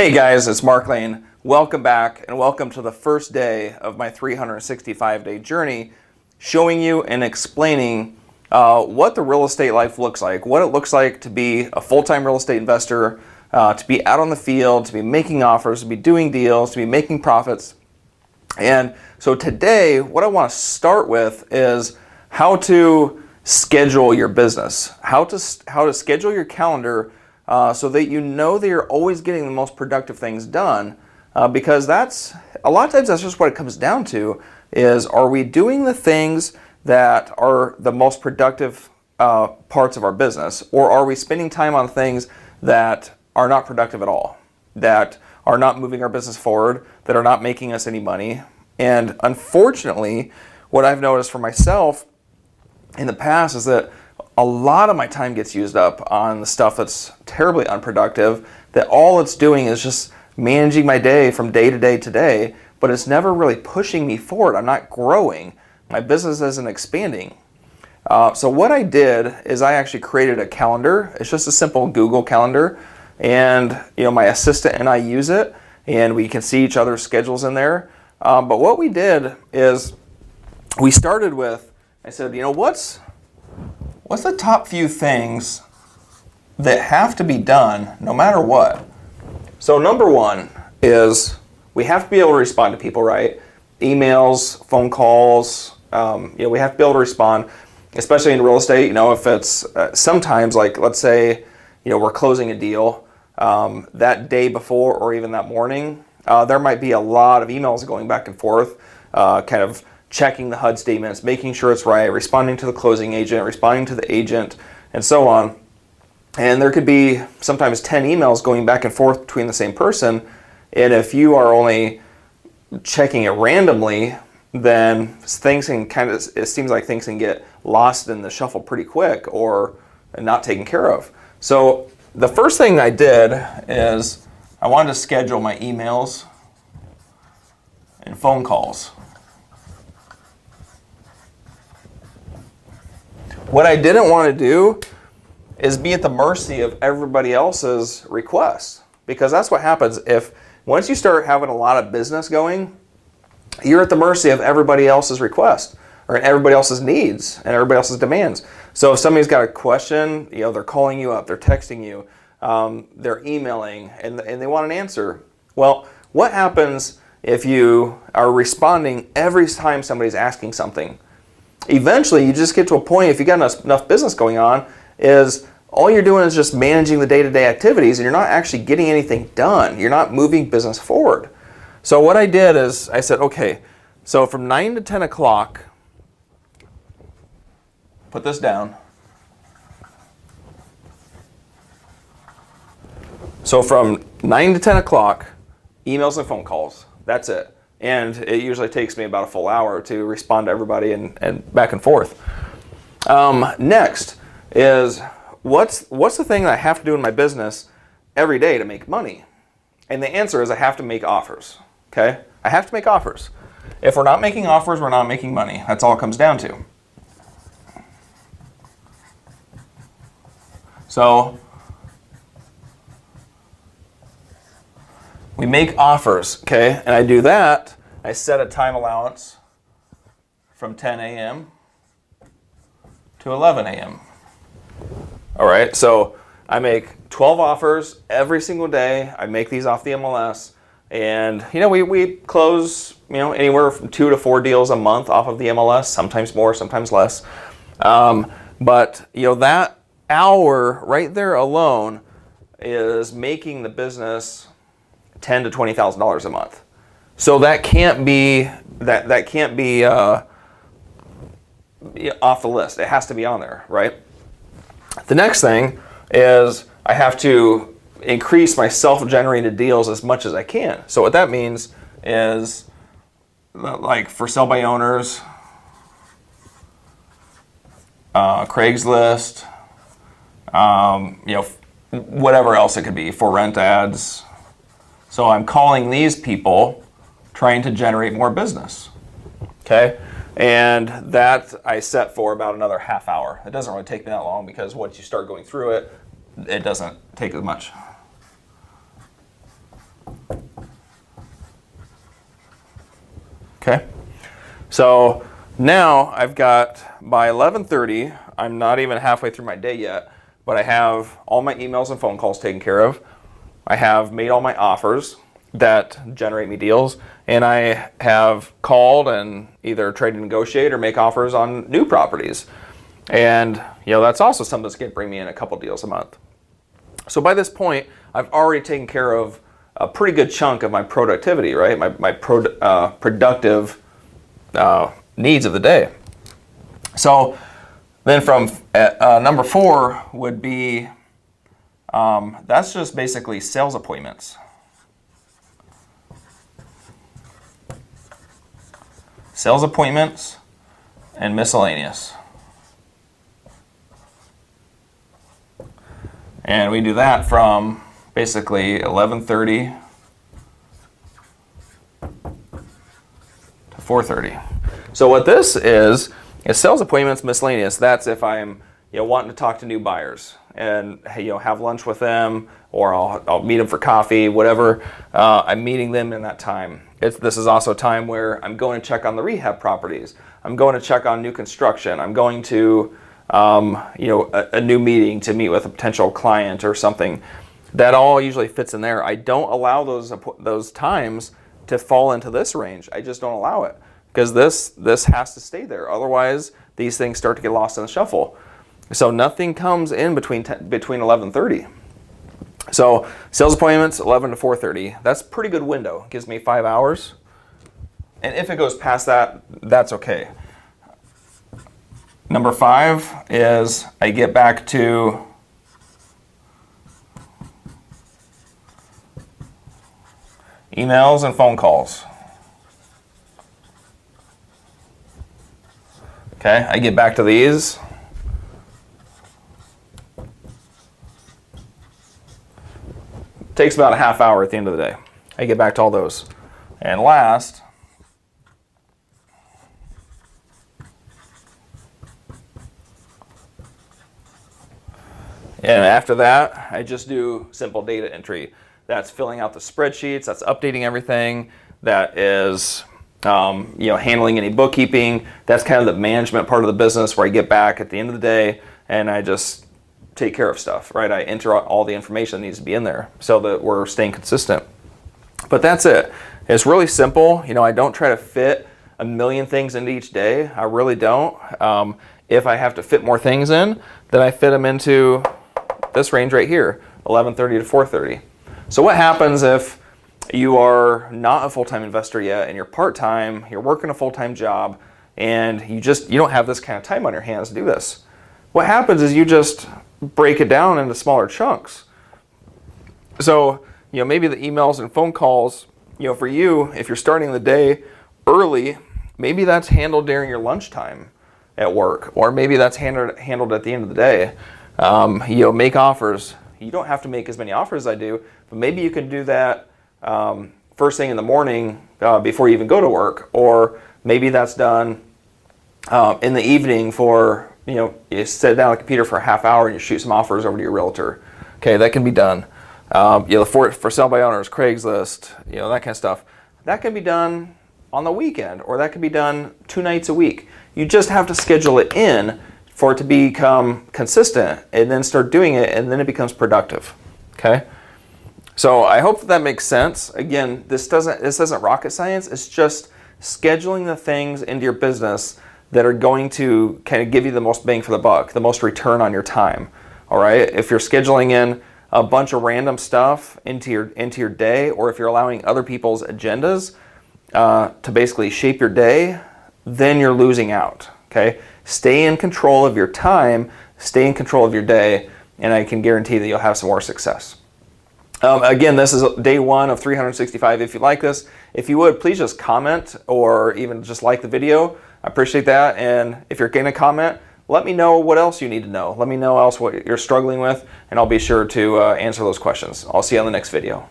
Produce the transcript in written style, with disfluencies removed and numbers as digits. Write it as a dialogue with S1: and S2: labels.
S1: Hey guys, it's Mark Lane. Welcome back and welcome to the first day of my 365-day journey showing you and explaining what the real estate life looks like, what it looks like to be a full-time real estate investor, to be out on the field, to be making offers, to be doing deals, to be making profits. And so today, what I want to start with is how to schedule your business, how to schedule your calendar so that you know that you're always getting the most productive things done, because that's a lot of times that's just what it comes down to is, are we doing the things that are the most productive parts of our business, or are we spending time on things that are not productive at all, that are not moving our business forward, that are not making us any money? And unfortunately, what I've noticed for myself in the past is that a lot of my time gets used up on the stuff that's terribly unproductive, that all it's doing is just managing my day from day to day to day, but it's never really pushing me forward. I'm not growing. My business isn't expanding. So what I did is I actually created a calendar. It's just a simple Google calendar, and my assistant and I use it, and we can see each other's schedules in there. But what we did is we started with, I said, what's the top few things that have to be done no matter what? So number one is we have to be able to respond to people, right? Emails, phone calls, we have to be able to respond, especially in real estate. If it's sometimes, like, let's say, we're closing a deal that day before or even that morning, there might be a lot of emails going back and forth, kind of checking the HUD statements, making sure it's right, responding to the closing agent, responding to the agent, and so on. And there could be sometimes 10 emails going back and forth between the same person. And if you are only checking it randomly, then it seems like things can get lost in the shuffle pretty quick or not taken care of. So the first thing I did is I wanted to schedule my emails and phone calls. What I didn't want to do is be at the mercy of everybody else's requests, because that's what happens. Once you start having a lot of business going, you're at the mercy of everybody else's requests or everybody else's needs and everybody else's demands. So if somebody's got a question, they're calling you up, they're texting you, they're emailing, and they want an answer. Well, what happens if you are responding every time somebody's asking something? Eventually, you just get to a point, if you got enough business going on, is all you're doing is just managing the day-to-day activities, and you're not actually getting anything done. You're not moving business forward. So what I did is I said, okay, so from 9 to 10 o'clock, put this down. So from 9 to 10 o'clock, emails and phone calls. That's it. And it usually takes me about a full hour to respond to everybody and back and forth. Next is what's the thing that I have to do in my business every day to make money? And the answer is I have to make offers. Okay? I have to make offers. If we're not making offers, we're not making money. That's all it comes down to. So we make offers, okay? And I do that. I set a time allowance from 10 a.m. to 11 a.m. All right, so I make 12 offers every single day. I make these off the MLS. And, we close, anywhere from 2 to 4 deals a month off of the MLS, sometimes more, sometimes less. But, that hour right there alone is making the business $10,000 to $20,000 a month. So that can't be off the list. It has to be on there, right? The next thing is I have to increase my self-generated deals as much as I can. So what that means is, like, for sale by owners, Craigslist, whatever else it could be, for rent ads. So I'm calling these people, trying to generate more business. Okay? And that I set for about another half hour. It doesn't really take me that long, because once you start going through it, it doesn't take as much. Okay, so now I've got, by 11:30, I'm not even halfway through my day yet, but I have all my emails and phone calls taken care of. I have made all my offers that generate me deals, and I have called and either trade and negotiate or make offers on new properties. And that's also something that's going to bring me in a couple deals a month. So by this point, I've already taken care of a pretty good chunk of my productivity, right? My productive needs of the day. So then from number 4 would be, that's just basically sales appointments. Sales appointments and miscellaneous. And we do that from basically 11:30 to 4:30. So what this is sales appointments, miscellaneous. That's if I'm wanting to talk to new buyers and have lunch with them, or I'll meet them for coffee, whatever. I'm meeting them in that time. This is also a time where I'm going to check on the rehab properties. I'm going to check on new construction. I'm going to a new meeting to meet with a potential client or something. That all usually fits in there. I don't allow those times to fall into this range. I just don't allow it, because this has to stay there. Otherwise, these things start to get lost in the shuffle. So nothing comes in between 11:30. So sales appointments 11 to 4:30. That's a pretty good window. It gives me 5 hours. And if it goes past that, that's okay. Number 5 is I get back to emails and phone calls. Okay, I get back to these. Takes about a half hour at the end of the day. I get back to all those. And last, and after that, I just do simple data entry. That's filling out the spreadsheets, that's updating everything, that is handling any bookkeeping. That's kind of the management part of the business, where I get back at the end of the day and I just take care of stuff, right? I enter all the information that needs to be in there so that we're staying consistent. But that's it. It's really simple. I don't try to fit a million things into each day. I really don't. If I have to fit more things in, then I fit them into this range right here, 11:30 to 4:30. So what happens if you are not a full-time investor yet and you're part-time, you're working a full-time job, and you don't have this kind of time on your hands to do this? What happens is you just break it down into smaller chunks. So, maybe the emails and phone calls, for you, if you're starting the day early, maybe that's handled during your lunchtime at work, or maybe that's handled at the end of the day. Make offers. You don't have to make as many offers as I do, but maybe you can do that first thing in the morning before you even go to work, or maybe that's done in the evening for, you sit down on the computer for a half hour and you shoot some offers over to your realtor. Okay, that can be done. For sale by owners, Craigslist, that kind of stuff. That can be done on the weekend, or that can be done 2 nights a week. You just have to schedule it in for it to become consistent, and then start doing it, and then it becomes productive. Okay? So I hope that makes sense. Again, this isn't rocket science. It's just scheduling the things into your business that are going to kind of give you the most bang for the buck, the most return on your time. All right? If you're scheduling in a bunch of random stuff into your day, or if you're allowing other people's agendas to basically shape your day, then you're losing out. Okay? Stay in control of your time, stay in control of your day, and I can guarantee that you'll have some more success. Again, this is day 1 of 365. If you like this, if you would, please just comment or even just like the video. I appreciate that. And if you're going to comment, let me know what else you need to know. Let me know else what you're struggling with, and I'll be sure to answer those questions. I'll see you on the next video.